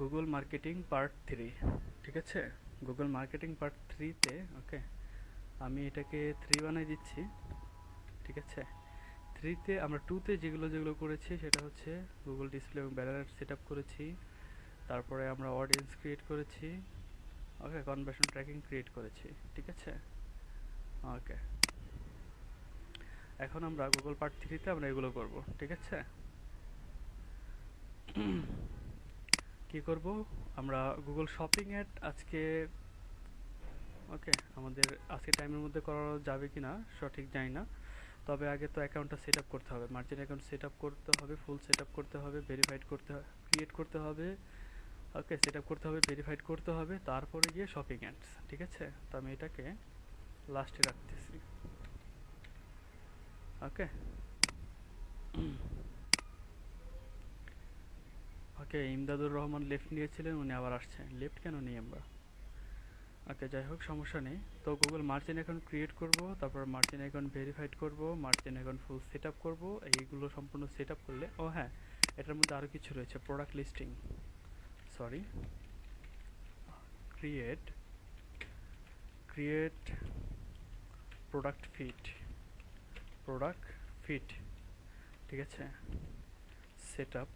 Google marketing part 3। ঠিক আছে, Google marketing part 3-তে ওকে আমি এটাকে 3 বানাই দিচ্ছি। ঠিক আছে, 3-তে আমরা 2-তে যেগুলো যেগুলো করেছি সেটা হচ্ছে গুগল ডিসপ্লে এবং ব্যানার সেট আপ করেছি, তারপরে আমরা অডিয়েন্স ক্রিয়েট করেছি, ওকে কনভার্সন ট্র্যাকিং ক্রিয়েট করেছি। ঠিক আছে, ওকে এখন আমরা গুগল পার্ট 3-তে আমরা এগুলো করব। ঠিক আছে, কি করব আমরা গুগল শপিং অ্যাড আজকে ওকে আমাদের আজকে টাইমের মধ্যে করা যাবে কিনা সঠিক জানি না, তবে আগে তো অ্যাকাউন্টটা সেট আপ করতে হবে, মার্চেন্ট অ্যাকাউন্ট সেট আপ করতে হবে, ফুল সেট আপ করতে হবে, ভেরিফাইড করতে ক্রিয়েট করতে হবে, ওকে সেট আপ করতে হবে, ভেরিফাইড করতে হবে, তারপরে গিয়ে শপিং অ্যাডস। ঠিক আছে, তো আমি এটাকে লাস্টে রাখতেছি। ওকে ওকে ইমদাদুর রহমান লেফট নিয়েছিলেন, উনি আবার আসছেন। লেফট কেন নিই আমরা? ওকে যাই হোক সমস্যা নেই। তো গুগল মার্চেন্ট অ্যাকাউন্ট ক্রিয়েট করব, তারপর মার্চেন্ট অ্যাকাউন্ট ভেরিফাইড করব, merchant account full set up করবো। এইগুলো সম্পূর্ণ সেট আপ করলে ও হ্যাঁ, এটার মধ্যে আরও কিছু রয়েছে, product listing, sorry create create product fit, product fit. ঠিক আছে, set up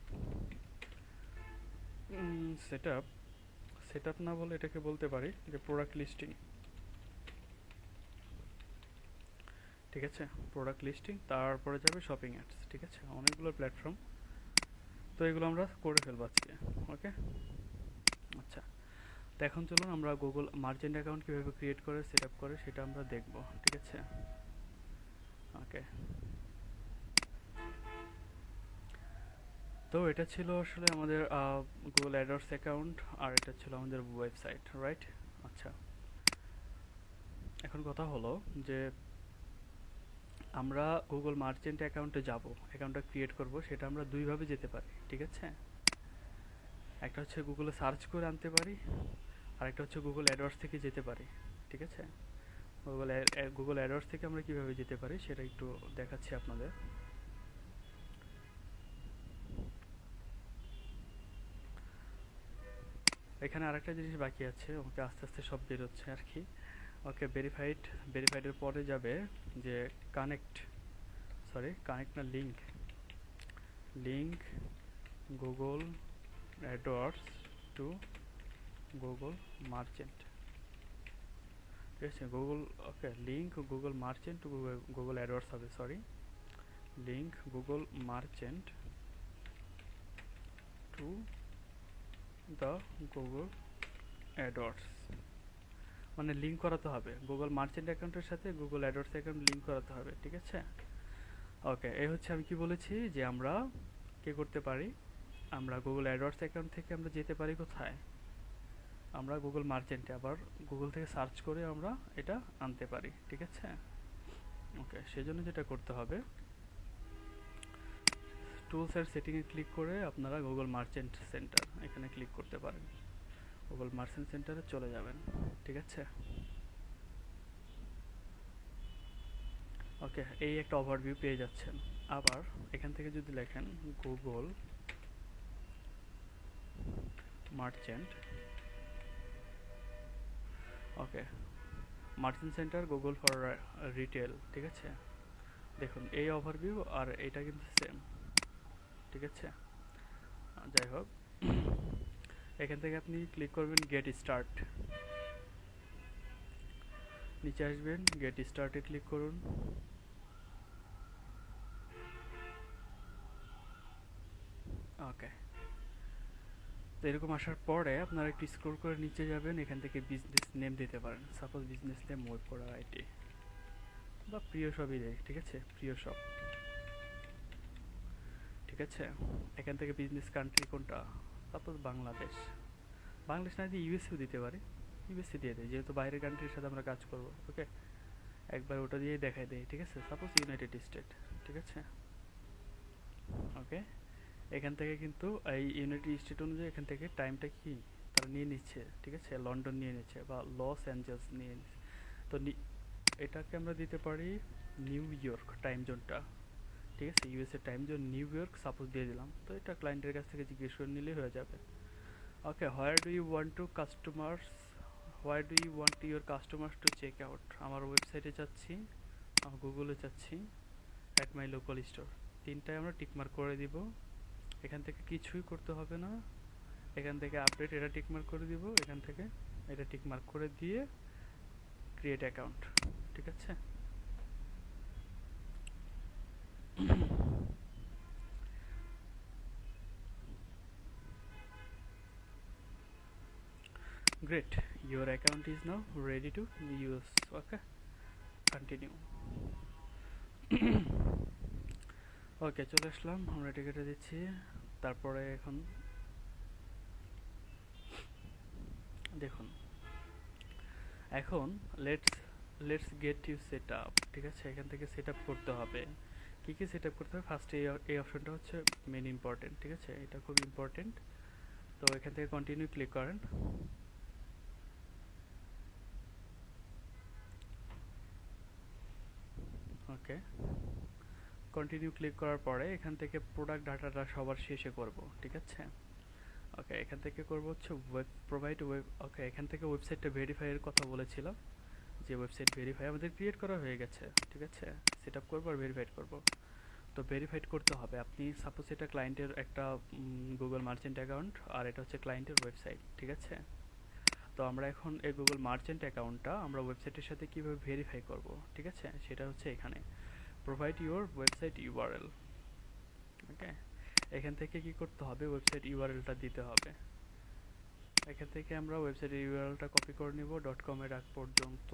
set up set up না বলে এটাকে বলতে পারি যে প্রোডাক্ট লিস্টিং। ঠিক আছে, প্রোডাক্ট লিস্টিং, তারপরে যাবে শপিং অ্যাডস। ঠিক আছে, অনেকগুলো প্ল্যাটফর্ম, তো এগুলো আমরা করে ফেলবো আজকে। ওকে আচ্ছা, তো এখন চলুন আমরা গুগল মার্চেন্ট অ্যাকাউন্ট কীভাবে ক্রিয়েট করে সেট আপ করে সেটা আমরা দেখব। ঠিক আছে, ওকে তো এটা ছিল আসলে আমাদের গুগল অ্যাডওয়ার্ডস অ্যাকাউন্ট, আর এটা ছিল আমাদের ওয়েবসাইট, রাইট? আচ্ছা, এখন কথা হলো যে আমরা গুগল মার্চেন্ট অ্যাকাউন্টে যাব, অ্যাকাউন্টটা ক্রিয়েট করব, সেটা আমরা দুইভাবে যেতে পারি। ঠিক আছে, একটা হচ্ছে গুগলে সার্চ করে আনতে পারি, আর একটা হচ্ছে গুগল অ্যাডওয়ার্ডস থেকে যেতে পারি। ঠিক আছে, গুগল অ্যাডওয়ার্ডস থেকে আমরা কিভাবে যেতে পারি সেটা একটু দেখাচ্ছি আপনাদের। এখানে আরেকটা জিনিস বাকি আছে, ওকে আস্তে আস্তে সব বেরোচ্ছে আর কি। ওকে ভেরিফাইডের পরে যাবে যে কানেক্ট, সরি কানেক্ট না, link link Google AdWords to Google merchant. ঠিক আছে, Google okay link Google merchant to Google AdWords হবে, sorry link Google merchant to the Google AdWords, মানে লিঙ্ক করাতে হবে গুগল মার্চেন্ট অ্যাকাউন্টের সাথে গুগল অ্যাডওয়ার্ডস অ্যাকাউন্ট লিঙ্ক করাতে হবে। ঠিক আছে, ওকে এই হচ্ছে আমি কি বলেছি যে আমরা কি করতে পারি, আমরা গুগল অ্যাডওয়ার্ডস অ্যাকাউন্ট থেকে আমরা যেতে পারি কোথায়, আমরা গুগল মার্চেন্টে আবার গুগল থেকে সার্চ করে আমরা এটা আনতে পারি। ঠিক আছে, ওকে সেজন্য যেটা করতে হবে, টুলস এর সেটিংয়ে ক্লিক করে আপনারা গুগল মার্চেন্ট সেন্টার এখানে ক্লিক করতে পারেন, গুগল মার্চেন্ট সেন্টারে চলে যাবেন। ঠিক আছে, ওকে এই একটা ওভারভিউ পেয়ে যাচ্ছেন। আবার এখান থেকে যদি লেখেন Google merchant, okay merchant centre Google for retail. ঠিক আছে, দেখুন এই ওভারভিউ আর এটা কিন্তু সেম। ঠিক আছে, যাই হোক এখান থেকে আপনি ক্লিক করবেন গেট স্টার্ট, নিচে আসবেন গেট স্টার্টে ক্লিক করুন। ওকে তো এরকম আসার পরে আপনারা একটু স্ক্রল করে নিচে যাবেন, এখান থেকে বিজনেস নেম দিতে পারেন, সাপোজ বিজনেস নেম ওয়েব পড়া আইটি বা প্রিয় সবই দেয়। ঠিক আছে, প্রিয় সব। ঠিক আছে, এখান থেকে বিজনেস কান্ট্রি কোনটা, সাপোজ বাংলাদেশ, বাংলাদেশ না দিয়ে ইউএসএও দিতে পারি, ইউএসএ দিয়ে দেয় যেহেতু বাইরের কান্ট্রির সাথে আমরা কাজ করব। ওকে একবার ওটা দিয়েই দেখাই দেয়। ঠিক আছে, সাপোজ ইউনাইটেড স্টেট। ঠিক আছে, ওকে এখান থেকে কিন্তু এই ইউনাইটেড স্টেট অনুযায়ী এখান থেকে টাইমটা কি তারা নিয়ে নিচ্ছে। ঠিক আছে, লন্ডন নিয়ে নিচ্ছে বা লস অ্যাঞ্জেলস নিয়ে নিচ্ছে, তো এটাকে আমরা দিতে পারি নিউ ইয়র্ক টাইম জোনটা। ঠিক আছে, USA time zone new York suppose দিয়ে দিলাম, তো এটা ক্লায়েন্টের কাছ থেকে জিজ্ঞেস করে নিলেই হয়ে যাবে। Okay, where do you want your customers to check out? আমার ওয়েবসাইটে যাচ্ছি, আমার গুগলে যাচ্ছি, অ্যাট মাই লোকাল স্টোর, তিনটায় আমরা টিকমার্ক করে দিব। এখান থেকে কিছুই করতে হবে না, এখান থেকে আপডেট এটা টিকমার্ক করে দিব, এখান থেকে এটা টিকমার্ক করে দিয়ে ক্রিয়েট অ্যাকাউন্ট। ঠিক আছে, great, your account is now ready to use. Okay, continue. Okay, চলে আসলাম, আমরা এটা কেটে দিচ্ছি। তারপরে এখন দেখুন, এখন let's let's get you set up. ঠিক আছে, এখান থেকে সেট আপ করতে হবে। কী কী সেট আপ করতে হবে? ফার্স্টে এই অপশনটা হচ্ছে মেন ইম্পর্টেন্ট। ঠিক আছে, এটা খুব ইম্পর্টেন্ট। তো এখান থেকে কন্টিনিউ ক্লিক করেন। ওকে, কন্টিনিউ ক্লিক করার পরে এখান থেকে প্রোডাক্ট ডাটাটা সবার শেষে করব। ঠিক আছে, ওকে, এখান থেকে করব হচ্ছে ওয়েব। ওকে, এখান থেকে ওয়েবসাইটটা ভেরিফাইয়ের কথা বলেছিলাম, যে ওয়েবসাইট ভেরিফাই আমাদের ক্রিয়েট করা হয়ে গেছে। ঠিক আছে, সেট আপ করবো আর ভেরিফাইড করব। তো ভেরিফাইড করতে হবে, আপনি সাপোজ এটা ক্লায়েন্টের একটা গুগল মার্চেন্ট অ্যাকাউন্ট, আর এটা হচ্ছে ক্লায়েন্টের ওয়েবসাইট। ঠিক আছে, তো আমরা এখন এই গুগল মার্চেন্ট অ্যাকাউন্টটা আমরা ওয়েবসাইটের সাথে কীভাবে ভেরিফাই করব, ঠিক আছে, সেটা হচ্ছে এখানে প্রোভাইড ইউর ওয়েবসাইট ইউআরএল। ওকে, এখান থেকে কি করতে হবে, ওয়েবসাইট ইউআরএলটা দিতে হবে। এখান থেকে আমরা ওয়েবসাইট ইউআরএলটা কপি করে নিব .com-এর আগ পর্যন্ত।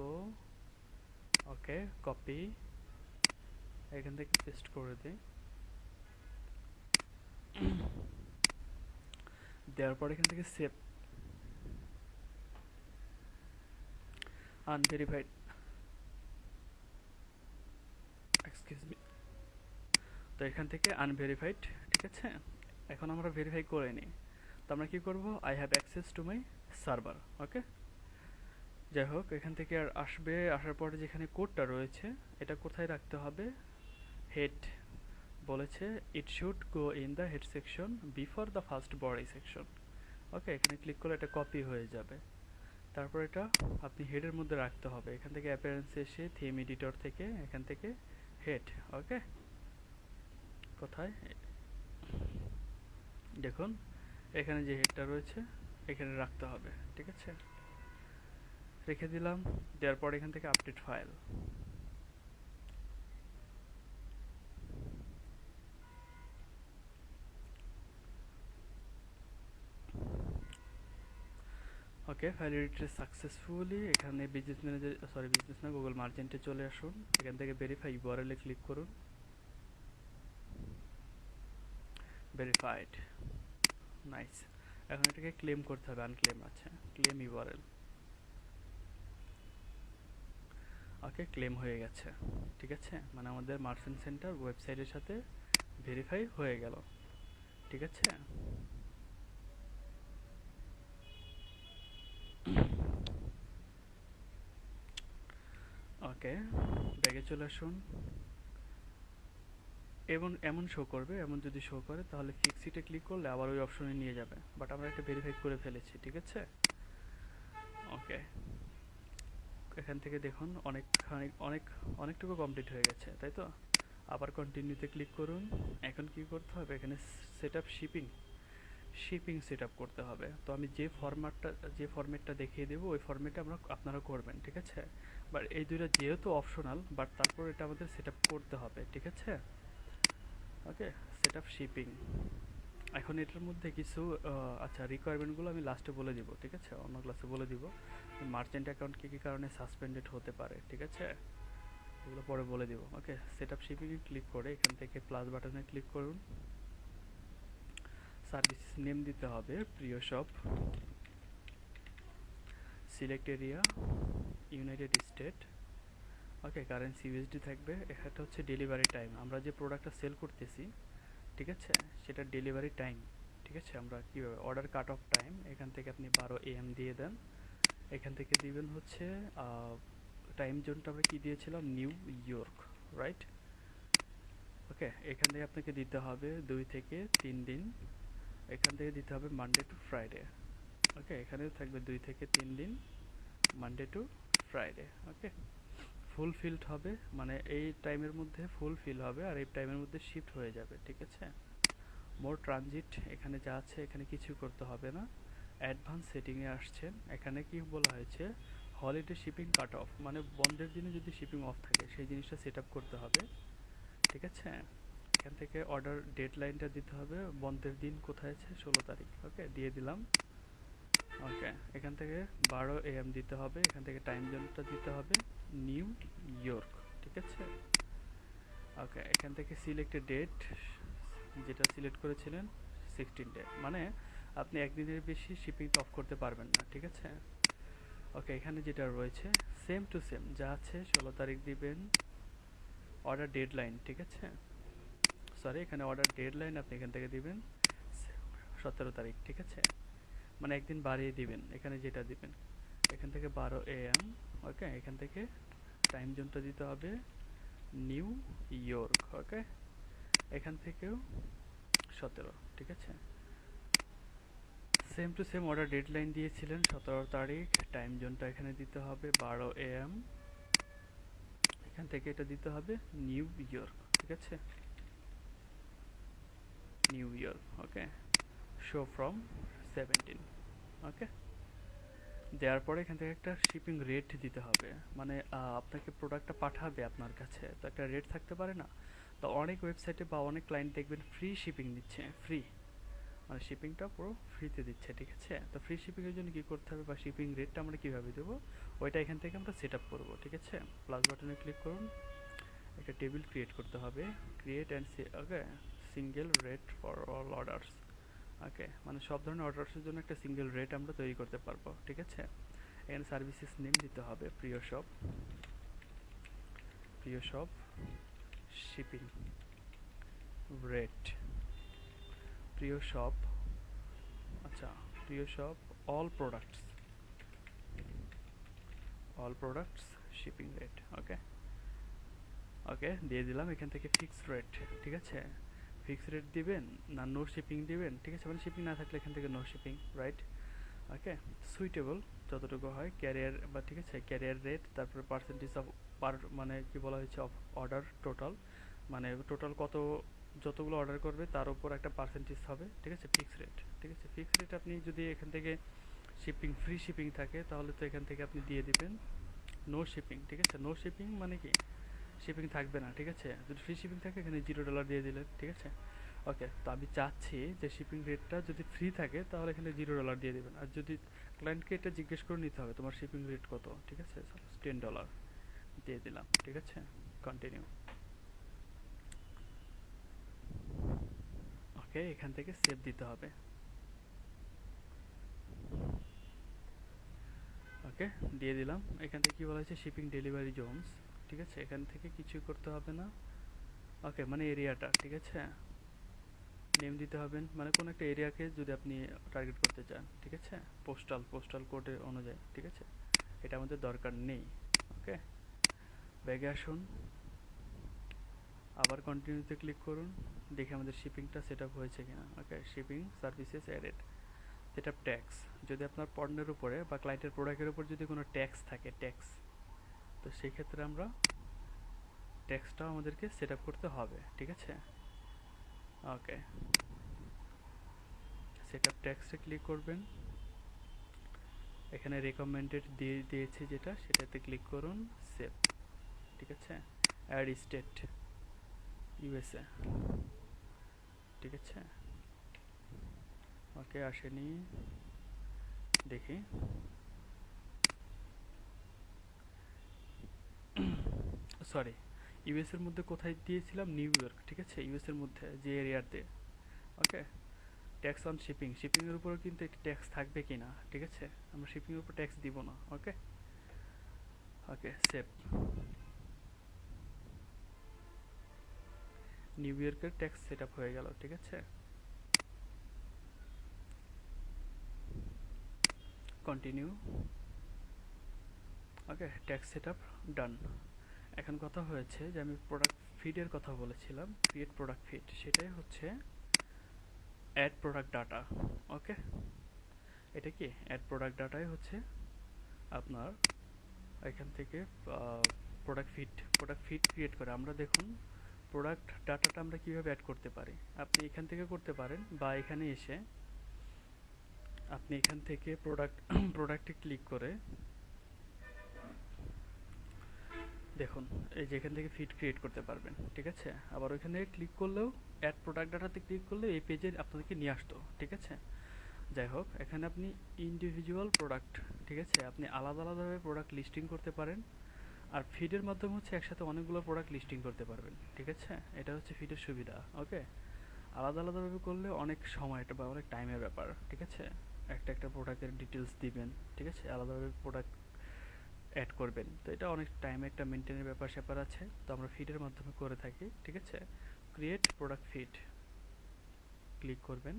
ওকে, কপি, এখান থেকে পেস্ট করে দিই। দেওয়ার পর এখান থেকে সেভ আনভেরিফাইড, এক্সকিউজ মি, তো এখান থেকে আনভেরিফাইড। ঠিক আছে, এখন আমরা ভেরিফাই করে নিই। তো আমরা কি করব, I have access to my server. Okay, যাই হোক, এখান থেকে আর আসবে, আসার পরে যেখানে কোডটা রয়েছে এটা কোথায় রাখতে হবে, হেড বলেছে it should go in the head section before the first body section. Okay, এখানে ক্লিক করলে এটা কপি হয়ে যাবে। তারপর এটা আপনি হেডের মধ্যে রাখতে হবে, এখান থেকে অ্যাপিয়ারেন্স এসে থিম এডিটর থেকে এখান থেকে হেড। ওকে, কোথায় দেখুন, এখানে যে হেডটা রয়েছে এখানে রাখতে হবে। ঠিক আছে, রেখে দিলাম। দেওয়ার পর এখান থেকে আপডেট ফাইল, ওকে, ফাইল এডিটর সাকসেসফুলি। এখানে বিজনেস ম্যানেজার, সরি বিজনেস না, গুগল মার্চেন্টে চলে আসুন, এখান থেকে ভেরিফাই ইউআরএল এ ক্লিক করুন, ভেরিফাইড, নাইস। এখন এটাকে ক্লেম করতে হবে, আনক্লেম আছে, ক্লেম ইউআরএল। ওকে, ক্লেম হয়ে গেছে। ঠিক আছে, মানে আমাদের মার্চেন্ট সেন্টার ওয়েবসাইটের সাথে ভেরিফাই হয়ে গেল। ঠিক আছে, ওকে, ব্যাগে চলে আসুন। এমন শো করবে, এমন যদি শো করে তাহলে ফিক্স ইটে ক্লিক করলে আবার ওই অপশনে নিয়ে যাবে, বাট আমরা একটা ভেরিফাই করে ফেলেছি। ঠিক আছে, ওকে, এখান থেকে দেখুন অনেকটুকু কমপ্লিট হয়ে গেছে, তাই তো। আবার কন্টিনিউতে ক্লিক করুন। এখন কি করতে হবে, এখানে set up shipping set up করতে হবে। তো আমি যে ফরম্যাটটা দেখিয়ে দেবো ওই ফরম্যাটে আপনারা করবেন। ঠিক আছে, বাট এই দুইটা যেহেতু অপশনাল, বাট তারপর এটা আমাদের সেট আপ করতে হবে। ঠিক আছে, ওকে, সেট আপ শিপিং। এখন এটার মধ্যে কিছু আচ্ছা, রিকোয়ারমেন্টগুলো আমি লাস্টে বলে দিব। ঠিক আছে, অন্য ক্লাসে বলে দিব। মার্চেন্ট অ্যাকাউন্ট কী কী কারণে সাসপেন্ডেড হতে পারে, ঠিক আছে, এগুলো পরে বলে দিব। ওকে, সেট আপ শিপিংয়ে ক্লিক করে এখান থেকে প্লাস বাটনে ক্লিক করুন। সার্ভিস নেম দিতে হবে Priyo shop, select area United State. Okay, currency USD থাকবে। এটা হচ্ছে ডেলিভারি টাইম, আমরা যে প্রোডাক্টটা সেল করতেছি, ঠিক আছে, সেটা ডেলিভারি টাইম। ঠিক আছে, আমরা কীভাবে অর্ডার কাট অফ টাইম, এখান থেকে আপনি 12 AM দিয়ে দেন। এখান থেকে দিবেন হচ্ছে টাইম জোনটা আমরা কি দিয়েছিলাম, নিউ ইয়র্ক, রাইট। ওকে, এখান থেকে আপনাকে দিতে হবে 2 থেকে 3 দিন। এখান থেকে দিতে হবে মানডে টু ফ্রাইডে। ওকে, এখানেও থাকবে 2 থেকে 3 দিন, Monday to Friday. Okay, fulfilled হবে, মানে এই টাইমের মধ্যে ফুলফিল হবে আর এই টাইমের মধ্যে শিফট হয়ে যাবে, ঠিক আছে। মোর ট্রানজিট এখানে যা আছে এখানে কিছু করতে হবে না। অ্যাডভান্স সেটিংয়ে আসছেন, এখানে কি বলা হয়েছে, হলিডে শিপিং কাট অফ, মানে বন্ধের দিনে যদি শিপিং অফ থাকে সেই জিনিসটা সেট আপ করতে হবে, ঠিক আছে। এখান থেকে অর্ডার ডেডলাইনটা দিতে হবে, বন্ধের দিন কোথায় আছে, 16 তারিখ। ওকে, দিয়ে দিলাম। ওকে, এখান থেকে 12 AM দিতে হবে, এখান থেকে টাইম জোনটা দিতে হবে নিউ ইয়র্ক, ঠিক আছে। ওকে, এখান থেকে সিলেক্টেড ডেট যেটা সিলেক্ট করেছিলেন 16 ডে, মানে আপনি একদিনের বেশি শিপিংটা অফ করতে পারবেন না, ঠিক আছে। ওকে, এখানে যেটা রয়েছে সেম টু সেম যা আছে, 16 তারিখ দিবেন। অর্ডার ডেডলাইন, ঠিক আছে, সরি এখানে অর্ডার ডেডলাইন আপনি এখান থেকে দিবেন 17 তারিখ, ঠিক আছে, মানে একদিন বাড়িয়ে দিবেন। এখানে যেটা দিবেন এখান থেকে 12 AM। ওকে, এখান থেকে টাইম জোনটা দিতে হবে নিউ ইয়র্ক। ওকে, এখান থেকেও 17, ঠিক আছে। Same to same order deadline দিয়েছিলেন 17 তারিখ, টাইম জোনটা এখানে দিতে হবে 12 AM। এখান থেকে এটা দিতে হবে নিউ ইয়র্ক, ঠিক আছে, new York. Okay, show from 17। ওকে, দেওয়ার পরে এখান থেকে একটা শিপিং রেট দিতে হবে, মানে আপনাকে প্রোডাক্টটা পাঠাবে আপনার কাছে, তো একটা রেট থাকতে পারে না। তো অনেক ওয়েবসাইটে বা অনেক ক্লায়েন্ট দেখবেন ফ্রি শিপিং দিচ্ছে, ফ্রি, মানে শিপিংটা পুরো ফ্রিতে দিচ্ছে, ঠিক আছে। তো ফ্রি শিপিংয়ের জন্য কী করতে হবে বা শিপিং রেটটা আমরা কীভাবে দেবো, ওইটা এখান থেকে আমরা সেট আপ করবো, ঠিক আছে। প্লাস বাটনে ক্লিক করুন, একটা টেবিল ক্রিয়েট করতে হবে, create and okay single rate for all orders. Okay, মানে সব ধরনের অর্ডার্সের জন্য একটা সিঙ্গেল রেট আমরা তৈরি করতে পারবো, ঠিক আছে। এখানে সার্ভিসেস নেম দিতে হবে Priyo shop, Priyo shop shipping rate, Priyo shop, আচ্ছা Priyo shop all products, all products shipping rate. Okay, okay দিয়ে দিলাম। এখান থেকে ফিক্সড রেট, ঠিক আছে, ফিক্সড রেট দিবেন না নো শিপিং দিবেন, ঠিক আছে, মানে শিপিং না থাকলে এখান থেকে নো শিপিং, রাইট। ওকে, সুইটেবল যতটুকু হয়, ক্যারিয়ার বা ঠিক আছে ক্যারিয়ার রেট, তারপরে পার্সেন্টেজ অফ পার, মানে কি বলা হয়েছে অফ অর্ডার টোটাল, মানে টোটাল কত যতগুলো অর্ডার করবে তার উপর একটা পার্সেন্টেজ হবে, ঠিক আছে। ফিক্স রেট, ঠিক আছে, ফিক্স রেট আপনি যদি এখান থেকে শিপিং ফ্রি শিপিং থাকে তাহলে তো এখান থেকে আপনি দিয়ে দিবেন নো শিপিং, ঠিক আছে। নো শিপিং মানে কি শিপিং থাকবে না, ঠিক আছে। যদি ফ্রি শিপিং থাকে এখানে $0 দিয়ে দিলেন, ঠিক আছে। ওকে, তো আমি চাচ্ছি যে শিপিং রেটটা যদি ফ্রি থাকে তাহলে এখানে $0 দিয়ে দেবেন, আর যদি ক্লায়েন্টকে এটা জিজ্ঞেস করে নিতে হবে তোমার শিপিং রেট কত, ঠিক আছে, সাপোজ $10 দিয়ে দিলাম, ঠিক আছে। কন্টিনিউ। ওকে, এখান থেকে সেভ দিতে হবে। ওকে, দিয়ে দিলাম। এখান থেকে কি বলা হয়েছে শিপিং ডেলিভারি জোনস, ঠিক আছে, এখান থেকে কিছুই করতে হবে না। ওকে, মানে এরিয়াটা, ঠিক আছে, নেম দিতে হবেন, মানে কোনো একটা এরিয়াকে যদি আপনি টার্গেট করতে চান, ঠিক আছে, পোস্টাল কোডের অনুযায়ী, ঠিক আছে, এটা আমাদের দরকার নেই। ওকে, ব্যাগে আসুন, আবার কন্টিনিউতে ক্লিক করুন, দেখে আমাদের শিপিংটা সেট আপ হয়েছে কিনা। Okay, shipping services added, set up tax, যদি আপনার পণ্যের উপরে বা ক্লায়েন্টের প্রোডাক্টের উপর যদি কোনো ট্যাক্স থাকে, ট্যাক্স, তো সেই ক্ষেত্রে আমরা ট্যাক্সটাও আমাদেরকে সেট আপ করতে হবে, ঠিক আছে। ওকে, সেট আপ ট্যাক্সে ক্লিক করবেন, এখানে রেকমেন্ডেড দিয়ে দিয়েছে যেটা সেটাতে ক্লিক করুন, সেভ, ঠিক আছে। অ্যাড স্টেট USA, ঠিক আছে। ওকে, আসেনি, দেখি, সরি ইউএস এর মধ্যে কোথায় দিয়েছিলাম, নিউ ইয়র্ক, ঠিক আছে, ইউএস এর মধ্যে যে এরিয়াতে। ওকে, ট্যাক্স অন শিপিং, শিপিংয়ের উপরও কিন্তু একটি ট্যাক্স থাকবে কি না, ঠিক আছে, আমরা শিপিংয়ের উপর ট্যাক্স দিব না। ওকে, ওকে সেভ, নিউ ইয়র্কের ট্যাক্স সেট আপ হয়ে গেল, ঠিক আছে। কন্টিনিউ। ওকে, ট্যাক্স সেট আপ ডান। এখন কথা হয়েছে যে আমি প্রোডাক্ট ফিডের কথা বলেছিলাম, ক্রিয়েট প্রোডাক্ট ফিড, সেটাই হচ্ছে অ্যাড প্রোডাক্ট ডাটা। ওকে, এটা কি অ্যাড প্রোডাক্ট ডাটাই হচ্ছে আপনার এখান থেকে প্রোডাক্ট ফিট ক্রিয়েট করে। আমরা দেখুন প্রোডাক্ট ডাটাটা আমরা কিভাবে অ্যাড করতে পারি। আপনি এখান থেকে করতে পারেন বা এখানে এসে আপনি এখান থেকে প্রোডাক্টে ক্লিক করে দেখুন এই যে এখান থেকে ফিড ক্রিয়েট করতে পারবেন, ঠিক আছে। আবার ওইখানে ক্লিক করলেও অ্যাড প্রোডাক্ট ডাটাতে ক্লিক করলে এই পেজে আপনাদেরকে নিয়ে আসতো, ঠিক আছে। যাই হোক, এখানে আপনি ইন্ডিভিজুয়াল প্রোডাক্ট, ঠিক আছে, আপনি আলাদা আলাদাভাবে প্রোডাক্ট লিস্টিং করতে পারেন। আর ফিডের মাধ্যমে হচ্ছে একসাথে অনেকগুলো প্রোডাক্ট লিস্টিং করতে পারবেন, ঠিক আছে। এটা হচ্ছে ফিডের সুবিধা। ওকে, আলাদা আলাদাভাবে করলে অনেক সময়টা বা অনেক টাইমের ব্যাপার, ঠিক আছে। একটা প্রোডাক্টের ডিটেলস দিবেন, ঠিক আছে, আলাদাভাবে প্রোডাক্ট অ্যাড করবেন, তো এটা অনেক টাইম একটা মেনটেনের ব্যাপার স্যাপার আছে, তো আমরা ফিডের মাধ্যমে করে থাকি, ঠিক আছে। ক্রিয়েট প্রোডাক্ট ফিড ক্লিক করবেন।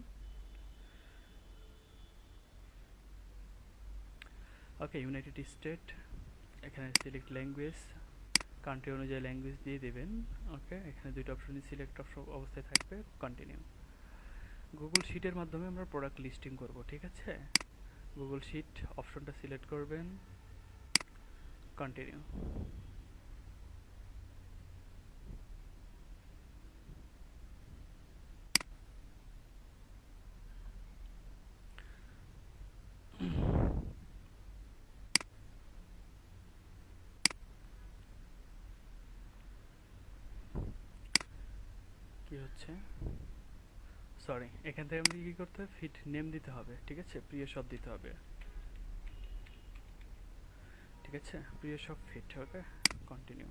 ওকে, ইউনাইটেড স্টেট, এখানে সিলেক্ট ল্যাঙ্গুয়েজ, কান্ট্রি অনুযায়ী ল্যাঙ্গুয়েজ দিয়ে দেবেন। ওকে, এখানে দুইটা অপশনই সিলেক্ট অবস্থায় থাকবে, কন্টিনিউ। গুগল শিটের মাধ্যমে আমরা প্রোডাক্ট লিস্টিং করব, ঠিক আছে। গুগল শিট অপশনটা সিলেক্ট করবেন, কন্টিনিউ। কি হচ্ছে, সরি, এখান থেকে আমাদের কি করতে হবে, ফিড নেম দিতে হবে, ঠিক আছে, প্রিয় সব দিতে হবে, ঠিক আছে, প্রিয় সব ফিড। ওকে, কন্টিনিউ।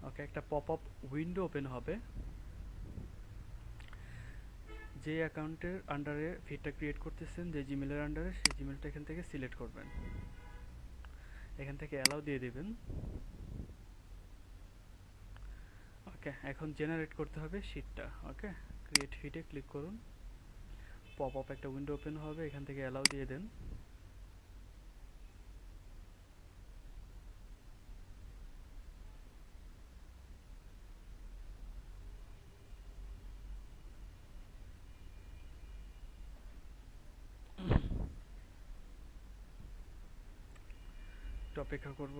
ওকে, একটা পপ আপ উইন্ডো ওপেন হবে। যে অ্যাকাউন্টের আন্ডারে ফিডটা ক্রিয়েট করতেছেন, যে জিমেলের আন্ডারে, সেই জিমেলটা এখান থেকে সিলেক্ট করবেন, এখান থেকে অ্যালাউ দিয়ে দেবেন। ওকে, এখন জেনারেট করতে হবে শিটটা। ওকে, ক্রিয়েট ফিডে ক্লিক করুন, পপ আপ একটা উইন্ডো ওপেন হবে, এখান থেকে অ্যালাউ দিয়ে দেন। একটু অপেক্ষা করব।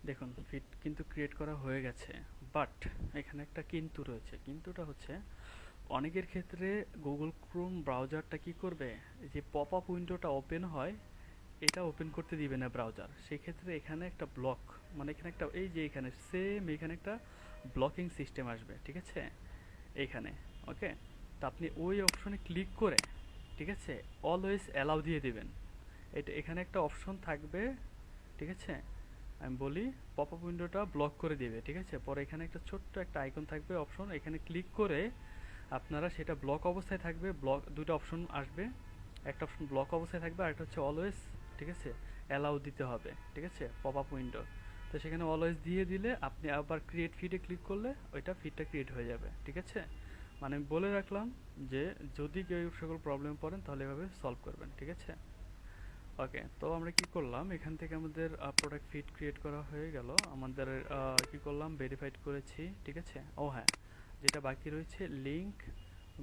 দেখুন ফিড কিন্তু ক্রিয়েট করা হয়ে গেছে, বাট এখানে একটা কিন্তু রয়েছে। কিন্তুটা হচ্ছে অনেকের ক্ষেত্রে গুগল ক্রোম ব্রাউজারটা কি করবে, যে পপ আপ উইন্ডোটা ওপেন হয় এটা ওপেন করতে দিবে না ব্রাউজার। সেই ক্ষেত্রে এখানে একটা ব্লক, মানে এখানে একটা, এই যে এখানে সেম এখানে একটা ব্লকিং সিস্টেম আসবে, ঠিক আছে, এইখানে। ওকে, তো আপনি ওই অপশনে ক্লিক করে, ঠিক আছে, অলওয়েজ অ্যালাউ দিয়ে দিবেন। এটা এখানে একটা অপশন থাকবে, ঠিক আছে, আমি বলি পপ আপ উইন্ডোটা ব্লক করে দিবে, ঠিক আছে। পরে এখানে একটা ছোট্ট একটা আইকন থাকবে অপশন, এখানে ক্লিক করে আপনারা সেটা ব্লক অবস্থায় থাকবে, ব্লক দুটো অপশন আসবে, একটা অপশন ব্লক অবস্থায় থাকবে আর একটা হচ্ছে অলওয়েজ, ঠিক আছে, অ্যালাউ দিতে হবে, ঠিক আছে, পপ আপ উইন্ডো। তো সেখানে অলওয়েজ দিয়ে দিলে আপনি আবার ক্রিয়েট ফিডে ক্লিক করলে ওইটা ফিডটা ক্রিয়েট হয়ে যাবে, ঠিক আছে। মানে আমি বলে রাখলাম যে যদি কেউ এই সকল প্রবলেম পড়েন তাহলে এভাবে সলভ করবেন, ঠিক আছে। ওকে, তো আমরা কি করলাম, এখান থেকে আমাদের প্রোডাক্ট ফিড ক্রিয়েট করা হয়ে গেল, আমাদের কি করলাম, ভেরিফাইড করেছি, ঠিক আছে। ও হ্যাঁ, যেটা বাকি রয়েছে link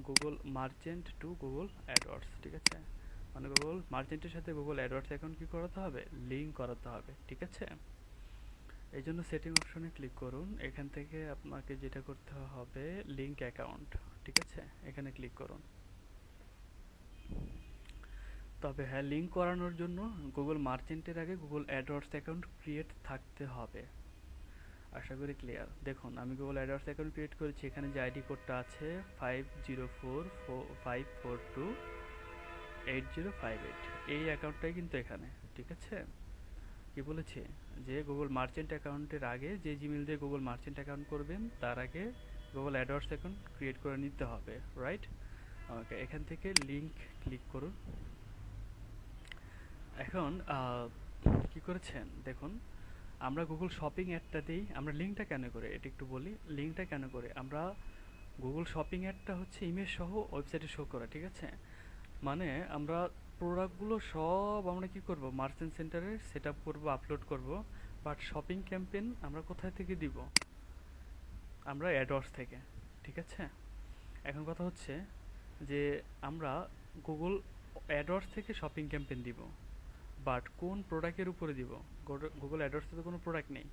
Google merchant to Google AdWords, ঠিক আছে, মানে গুগল মার্চেন্টের সাথে গুগল অ্যাডওয়ার্ডস অ্যাকাউন্ট কি করাতে হবে, লিংক করাতে হবে, ঠিক আছে। এই জন্য সেটিং অপশনে ক্লিক করুন, এখান থেকে আপনাকে যেটা করতে হবে লিংক অ্যাকাউন্ট, ঠিক আছে, এখানে ক্লিক করুন। তবে হ্যাঁ, লিংক করানোর জন্য গুগল মার্চেন্টের আগে গুগল অ্যাডওয়ার্ডস অ্যাকাউন্ট ক্রিয়েট থাকতে হবে। আশা করি ক্লিয়ার। দেখুন আমি গুগল অ্যাডওয়ার্ডস অ্যাকাউন্ট ক্রিয়েট করেছি, এখানে যে আইডি কোডটা আছে 5045428058, এই অ্যাকাউন্টটাই কিন্তু এখানে, ঠিক আছে। কি বলেছে, যে গুগল মার্চেন্ট অ্যাকাউন্টের আগে যে জিমেল দিয়ে গুগল মার্চেন্ট অ্যাকাউন্ট করবেন তার আগে গুগল অ্যাডওয়ার্ডস অ্যাকাউন্ট ক্রিয়েট করে নিতে হবে, রাইট। ওকে, এখান থেকে লিংক ক্লিক করুন। এখন কি করেছেন দেখুন, আমরা গুগল শপিং অ্যাডটা দিই, আমরা লিঙ্কটা কেন করে এটা একটু বলি। লিঙ্কটা কেন করে, আমরা গুগল শপিং অ্যাডটা হচ্ছে ইমেজ সহ ওয়েবসাইটে শো করা, ঠিক আছে। মানে আমরা প্রোডাক্টগুলো সব আমরা কি করব, মার্চেন্ট সেন্টারে সেট আপ করবো, আপলোড করব, বাট শপিং ক্যাম্পেইন আমরা কোথায় থেকে দিব, আমরা অ্যাডওয়ার্ডস থেকে, ঠিক আছে। এখন কথা হচ্ছে যে আমরা গুগল অ্যাডওয়ার্ডস থেকে শপিং ক্যাম্পেইন দিব, বাট কোন প্রোডাক্টের উপরে দিব? গুগল অ্যাডওয়ার্ডসে তো কোনো প্রোডাক্ট নেই,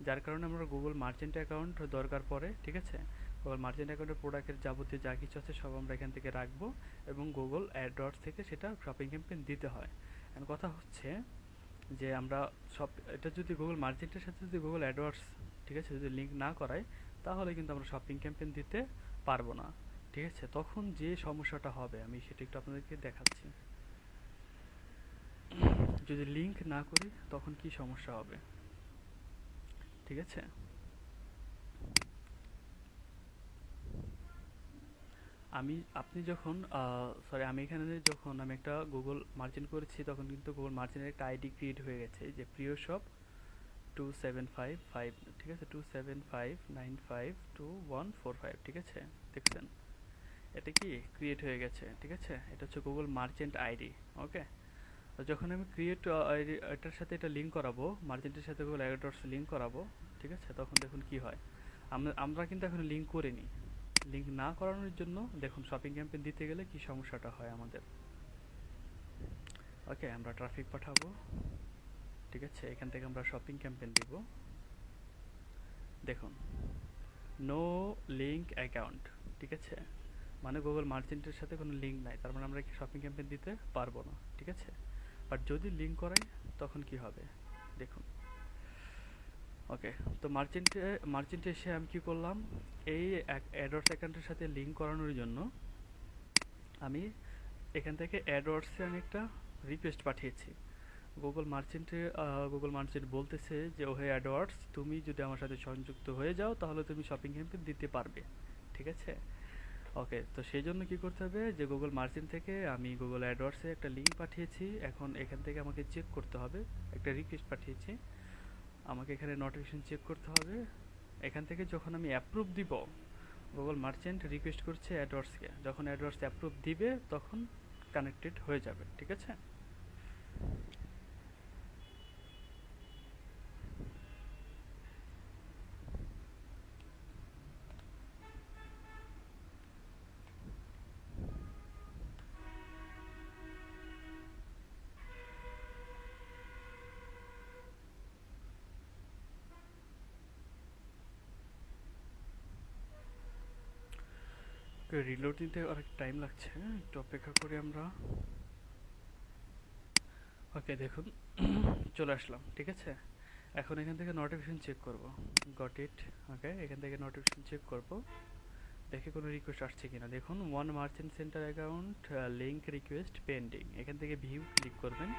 যার কারণে আমরা গুগল মার্চেন্ট অ্যাকাউন্ট দরকার পড়ে, ঠিক আছে। গুগল মার্চেন্ট অ্যাকাউন্টের প্রোডাক্টের যাবতীয় যা কিছু আছে সব আমরা এখান থেকে রাখবো, এবং গুগল অ্যাডওয়ার্ডস থেকে সেটা শপিং ক্যাম্পেইন দিতে হয়। এখন কথা হচ্ছে যে আমরা সব এটা যদি গুগল মার্চেন্টের সাথে যদি গুগল অ্যাডওয়ার্ডস, ঠিক আছে, যদি লিঙ্ক না করাই, তাহলে কিন্তু আমরা শপিং ক্যাম্পেইন দিতে পারবো না, ঠিক আছে। তখন যে সমস্যাটা হবে আমি সেটা একটু আপনাদেরকে দেখাচ্ছি। যদি লিঙ্ক না করি তখন কি সমস্যা হবে, ঠিক আছে। আপনি যখন সরি, আমি এখানে যখন আমি একটা গুগল মার্চেন্ট করেছি তখন কিন্তু গুগল মার্চেন্টের একটা আইডি ক্রিয়েট হয়ে গেছে, যে প্রিয় শপ 2755, ঠিক আছে, 275952 145, ঠিক আছে, দেখছেন এটা কি ক্রিয়েট হয়ে গেছে, ঠিক আছে। এটা হচ্ছে গুগল মার্চেন্ট আইডি। ওকে, তো যখন আমি ক্রিয়েট এটার সাথে এটা লিঙ্ক করাবো, মার্চেন্টের সাথে গুগল অ্যাডওয়ার্ডস লিঙ্ক করাবো, ঠিক আছে, তখন দেখুন কি হয়। আমরা কিন্তু এখন লিঙ্ক করিনি। লিঙ্ক না করানোর জন্য দেখুন শপিং ক্যাম্পেইন দিতে গেলে কি সমস্যাটা হয় আমাদের। ওকে, আমরা ট্রাফিক পাঠাবো, ঠিক আছে, এখান থেকে আমরা শপিং ক্যাম্পেইন দিব। দেখুন নো লিঙ্ক অ্যাকাউন্ট, ঠিক আছে, মানে গুগল মার্চেন্টের সাথে কোনো লিঙ্ক নাই, তার মানে আমরা কি শপিং ক্যাম্পেইন দিতে পারবো না, ঠিক আছে। বাট যদি লিঙ্ক করাই তখন কি হবে দেখুন। ওকে, তো মার্চেন্টে এসে আমি কি করলাম, এই অ্যাডওয়ার্ডস অ্যাকাউন্টের সাথে লিঙ্ক করানোর জন্য আমি এখান থেকে অ্যাডওয়ার্ডসে আমি একটা রিকোয়েস্ট পাঠিয়েছি। গুগল মার্চেন্ট বলতেছে যে ওহে অ্যাডওয়ার্ডস, তুমি যদি আমার সাথে সংযুক্ত হয়ে যাও তাহলে তুমি শপিং ক্যাম্পেইন দিতে পারবে, ঠিক আছে। ওকে, তো সেই জন্য কি করতে হবে, যে গুগল মার্চেন্ট থেকে আমি গুগল অ্যাডওয়ার্ডসে একটা লিঙ্ক পাঠিয়েছি, এখন এখান থেকে আমাকে চেক করতে হবে, একটা রিকোয়েস্ট পাঠিয়েছি, আমাকে এখানে নোটিফিকেশন চেক করতে হবে। এখান থেকে যখন আমি অ্যাপ্রুভ দিব, গুগল মার্চেন্ট রিকোয়েস্ট করছে অ্যাডওয়ার্ডসকে, যখন অ্যাডওয়ার্ডস অ্যাপ্রুভ দিবে তখন কানেক্টেড হয়ে যাবে, ঠিক আছে। রিলোড দিতে অনেক টাইম লাগছে, একটু অপেক্ষা করি আমরা। ওকে, দেখুন চলে আসলাম, ঠিক আছে। এখন এখান থেকে নোটিফিকেশন চেক করব, গট ইট। ওকে, এখান থেকে নোটিফিকেশন চেক করব, দেখে কোনো রিকোয়েস্ট আসছে কিনা। দেখুন one merchant centre account link request pending, এখান থেকে ভিউ ক্লিক করবেন।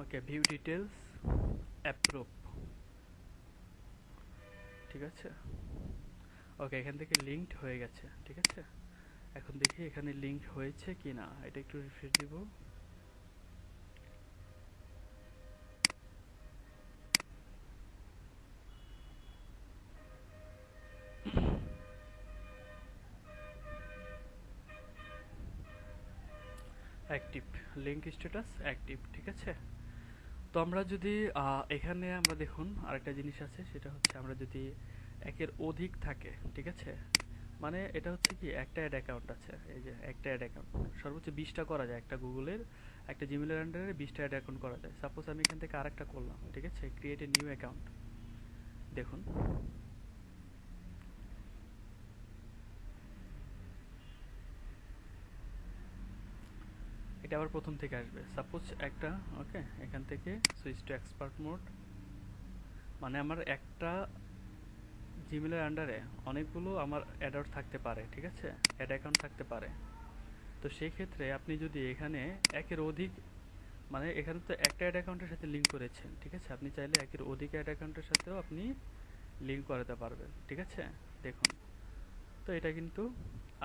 ওকে, ভিউ ডিটেলস, অ্যাপ্রুভ, ঠিক আছে। ওকে, এখান থেকে লিঙ্কড হয়ে গেছে, ঠিক আছে। এখন দেখি এখানে লিঙ্ক হয়েছে কি না, এটা একটু রিফ্রেশ দিব। অ্যাক্টিভ, লিঙ্ক স্ট্যাটাস অ্যাক্টিভ, ঠিক আছে। তো আমরা যদি এখানে আমরা দেখুন আরেকটা জিনিস আছে, সেটা হচ্ছে আমরা যদি একের অধিক থাকে, ঠিক আছে, মানে এটা হচ্ছে কি একটা অ্যাড অ্যাকাউন্ট আছে, এই যে একটা অ্যাড অ্যাকাউন্ট সর্বোচ্চ 20টা করা যায়, একটা গুগলের একটা জিমেলের আন্ডারে 20টা অ্যাড অ্যাকাউন্ট করা যায়। সাপোজ আমি এখান থেকে আরেকটা করলাম, ঠিক আছে, ক্রিয়েট এ নিউ অ্যাকাউন্ট, দেখুন এটা আবার প্রথম থেকে আসবে। সাপোজ একটা, ওকে, এখান থেকে সুইচ টু এক্সপার্ট মোড, মানে আমার একটা জিমেলের আন্ডারে অনেকগুলো আমার অ্যাডাউট থাকতে পারে, ঠিক আছে, অ্যাড অ্যাকাউন্ট থাকতে পারে। তো সেই ক্ষেত্রে আপনি যদি এখানে একের অধিক, মানে এখানে তো একটা অ্যাড অ্যাকাউন্টের সাথে লিঙ্ক করেছেন, ঠিক আছে, আপনি চাইলে একের অধিক অ্যাড অ্যাকাউন্টের সাথেও আপনি লিঙ্ক করাতে পারবেন, ঠিক আছে। দেখুন, তো এটা কিন্তু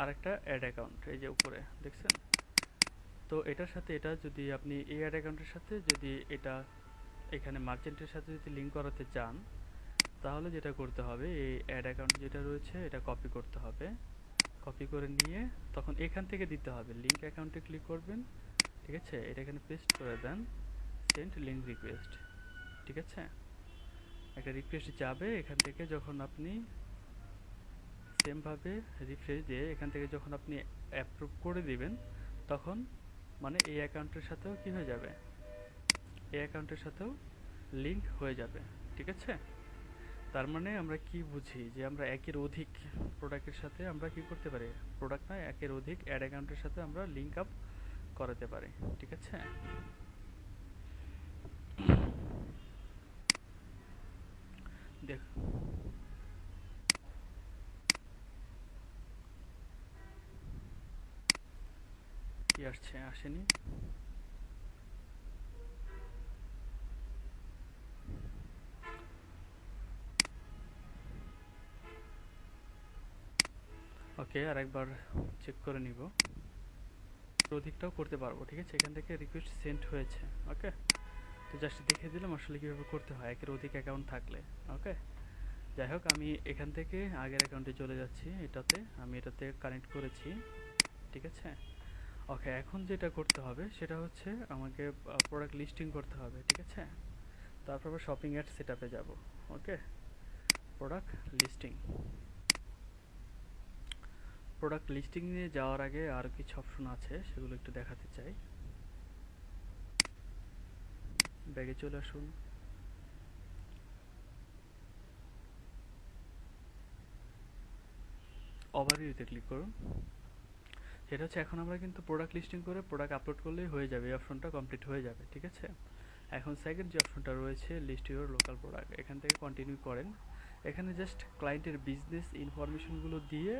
আরেকটা অ্যাড অ্যাকাউন্ট, এই যে উপরে দেখছেন। তো এটার সাথে এটা যদি আপনি এই অ্যাড অ্যাকাউন্টের সাথে যদি এটা এখানে মার্চেন্টের সাথে যদি লিঙ্ক করাতে চান, তাহলে যেটা করতে হবে, এই অ্যাড অ্যাকাউন্ট যেটা রয়েছে এটা কপি করতে হবে, কপি করে নিয়ে তখন এখান থেকে দিতে হবে, লিঙ্ক অ্যাকাউন্টে ক্লিক করবেন, ঠিক আছে, এটা এখানে পেস্ট করে দেন, সেন্ড লিঙ্ক রিকোয়েস্ট, ঠিক আছে, একটা রিকোয়েস্ট যাবে এখান থেকে। যখন আপনি সেমভাবে রিফ্রেশ দিয়ে এখান থেকে যখন আপনি অ্যাপ্রুভ করে দিবেন, তখন মানে এই অ্যাকাউন্টের সাথেও কি হয়ে যাবে, এই অ্যাকাউন্টের সাথেও লিঙ্ক হয়ে যাবে। ঠিক আছে, তার মানে আমরা কি বুঝি যে আমরা একের অধিক প্রোডাক্টের সাথে আমরা কি করতে পারি, প্রোডাক্ট নয় একের অধিক অ্যাড অ্যাকাউন্টের সাথে আমরা লিঙ্ক আপ করাতে পারি। ঠিক আছে, দেখ কি আসছে, আসেনি। ওকে, আরেকবার চেক করে নিব, অধিকটাও করতে পারবো। ঠিক আছে, এখান থেকে রিকোয়েস্ট সেন্ড হয়েছে। ওকে, তো জাস্ট দেখে দিলাম আসলে কীভাবে করতে হয় একের অধিক অ্যাকাউন্ট থাকলে। ওকে, যাই হোক, আমি এখান থেকে আগের অ্যাকাউন্টে চলে যাচ্ছি, এটাতে আমি এটাতে কানেক্ট করেছি। ঠিক আছে, ওকে, এখন যেটা করতে হবে সেটা হচ্ছে আমাকে প্রোডাক্ট লিস্টিং করতে হবে। ঠিক আছে, তারপর আবার শপিং অ্যাড সেট আপে যাবো। ওকে, প্রোডাক্ট লিস্টিং, প্রোডাক্ট লিস্টিং নিয়ে যাওয়ার আগে আরও কিছু অপশন আছে, সেগুলো একটু দেখাতে চাই। ব্যাগে চলে আসুন, ওভারভিউতে ক্লিক করুন। সেটা হচ্ছে এখন আমরা কিন্তু প্রোডাক্ট লিস্টিং করে প্রোডাক্ট আপলোড করলেই হয়ে যাবে, এই অপশনটা কমপ্লিট হয়ে যাবে। ঠিক আছে, এখন সেকেন্ড যে অপশনটা রয়েছে লিস্ট ইউর লোকাল প্রোডাক্ট, এখান থেকে কন্টিনিউ করেন। এখানে জাস্ট ক্লায়েন্টের বিজনেস ইনফরমেশনগুলো দিয়ে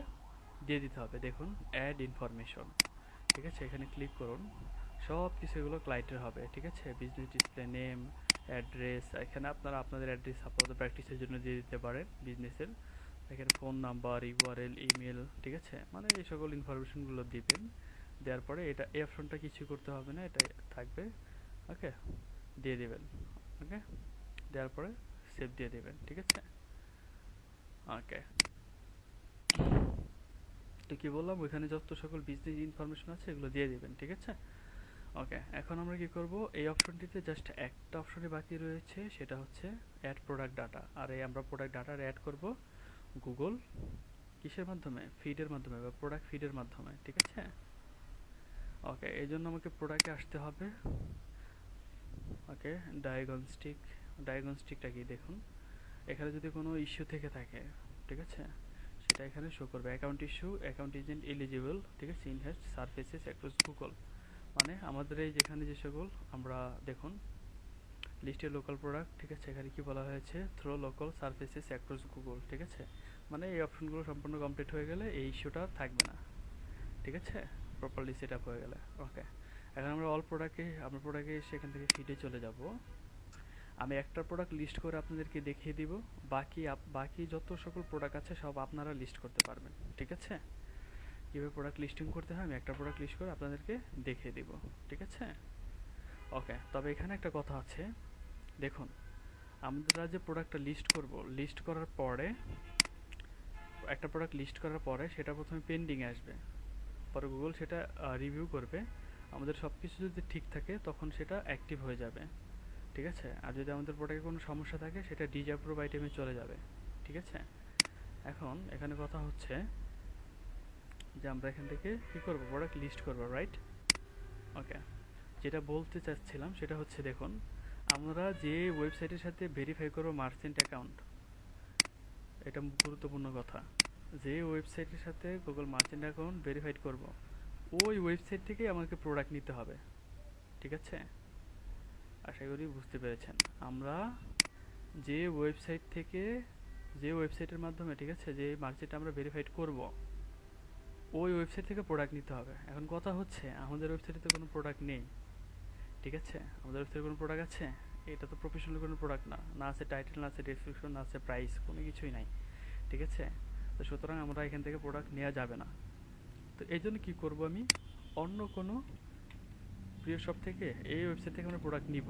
দিতে হবে। দেখুন অ্যাড ইনফরমেশন। ঠিক আছে, এখানে ক্লিক করুন, সব কিছু এগুলো ক্লায়েন্টের হবে। ঠিক আছে, বিজনেস ডিসপ্লে নেম, অ্যাড্রেস, এখানে আপনারা আপনাদের অ্যাড্রেস আপাতত প্র্যাকটিসের জন্য দিয়ে দিতে পারেন বিজনেসের। এখানে ফোন নাম্বার, ইউআরএল, ইমেল, ঠিক আছে, মানে এই সকল ইনফরমেশনগুলো দিবেন। দেওয়ার পরে এটা এই অপশনটা কিছু করতে হবে না, এটা থাকবে। ওকে, দিয়ে দিবেন। ওকে, দেওয়ার পরে সেভ দিয়ে দিবেন। ঠিক আছে, ওকে, তো কি বললাম, ওইখানে যত সকল বিজনেস ইনফরমেশন আছে এগুলো দিয়ে দিবেন। ঠিক আছে, ওকে, এখন আমরা কি করব, এই অপশনটিতে জাস্ট একটা অপশনই বাকি রয়েছে, সেটা হচ্ছে অ্যাড প্রোডাক্ট ডাটা। আর এই আমরা প্রোডাক্ট ডাটা অ্যাড করব গুগল কিসের মাধ্যমে, ফিডের মাধ্যমে বা প্রোডাক্ট ফিডের মাধ্যমে। ঠিক আছে, ওকে, এই জন্য আমাকে প্রোডাক্টে আসতে হবে। ওকে, ডায়াগনস্টিকটা কি দেখুন, এখানে যদি কোনো ইস্যু থেকে থাকে, ঠিক আছে, সেটা এখানে শো করবে। Account issue, account isn't eligible, ঠিক আছে, ইনহ্যান্স সার্ফেসেস অ্যাক্রস গুগল, মানে আমাদের এই যেখানে যে সকল আমরা দেখুন লিস্টে লোকাল প্রোডাক্ট। ঠিক আছে, এখানে কি বলা হয়েছে, থ্রো লোকাল সার্ফেসেস অ্যাক্রস গুগল। ঠিক আছে, মানে এই অপশনগুলো সম্পূর্ণ কমপ্লিট হয়ে গেলে এই ইস্যুটা থাকবে না। ঠিক আছে, প্রপারলি সেট আপ হয়ে গেলে। ওকে, এখন আমরা আমরা প্রোডাক্টে সেখান থেকে ফিডে চলে যাব। আমি একটা প্রোডাক্ট লিস্ট করে আপনাদেরকে দেখিয়ে দিব, বাকি যত সকল প্রোডাক্ট আছে সব আপনারা লিস্ট করতে পারবেন। ঠিক আছে, কীভাবে প্রোডাক্ট লিস্টিং করতে হয় আমি একটা প্রোডাক্ট লিস্ট করে আপনাদেরকে দেখিয়ে দিব। ঠিক আছে, ওকে, তবে এখানে একটা কথা আছে, দেখুন আমরা যে প্রোডাক্টটা লিস্ট করার পরে, একটা প্রোডাক্ট লিস্ট করার পরে সেটা প্রথমে পেন্ডিংয়ে আসবে, পরে গুগল সেটা রিভিউ করবে। আমাদের সব কিছু যদি ঠিক থাকে তখন সেটা অ্যাক্টিভ হয়ে যাবে। ঠিক আছে, আর যদি আমাদের প্রোডাক্টে কোনো সমস্যা থাকে সেটা ডিসঅ্যাপ্রুভ আইটেমে চলে যাবে। ঠিক আছে, এখন এখানে কথা হচ্ছে যে আমরা এখান থেকে কী করবো, প্রোডাক্ট লিস্ট করবো, রাইট? ওকে, যেটা বলতে চাচ্ছিলাম সেটা হচ্ছে দেখুন, আমরা যে ওয়েবসাইটের সাথে ভেরিফাই করবো মার্চেন্ট অ্যাকাউন্ট, এটা গুরুত্বপূর্ণ কথা, যে ওয়েবসাইটের সাথে গুগল মার্চেন্ট অ্যাকাউন্ট ভেরিফাইড করব, ওই ওয়েবসাইট থেকেই আমাকে প্রোডাক্ট নিতে হবে। ঠিক আছে, আশা করি বুঝতে পেরেছেন। আমরা যে ওয়েবসাইট থেকে, যে ওয়েবসাইটের মাধ্যমে, ঠিক আছে, যে মার্চেন্ট আমরা ভেরিফাইড করব, ওই ওয়েবসাইট থেকে প্রোডাক্ট নিতে হবে। এখন কথা হচ্ছে আমাদের ওয়েবসাইটে তো কোনো প্রোডাক্ট নেই। ঠিক আছে, আমাদের ওয়েবসাইটে কোনো প্রোডাক্ট আছে, এটা তো প্রফেশনাল কোনো প্রোডাক্ট না, না আছে টাইটেল, না আছে ডেসক্রিপশন, না আছে প্রাইস, কোনো কিছুই নাই। ঠিক আছে, তো সুতরাং আমরা এখান থেকে প্রোডাক্ট নেওয়া যাবে না। তো এই জন্য কী করবো, আমি অন্য কোনো প্রিয় শপ থেকে এই ওয়েবসাইট থেকে আমরা প্রোডাক্ট নিব।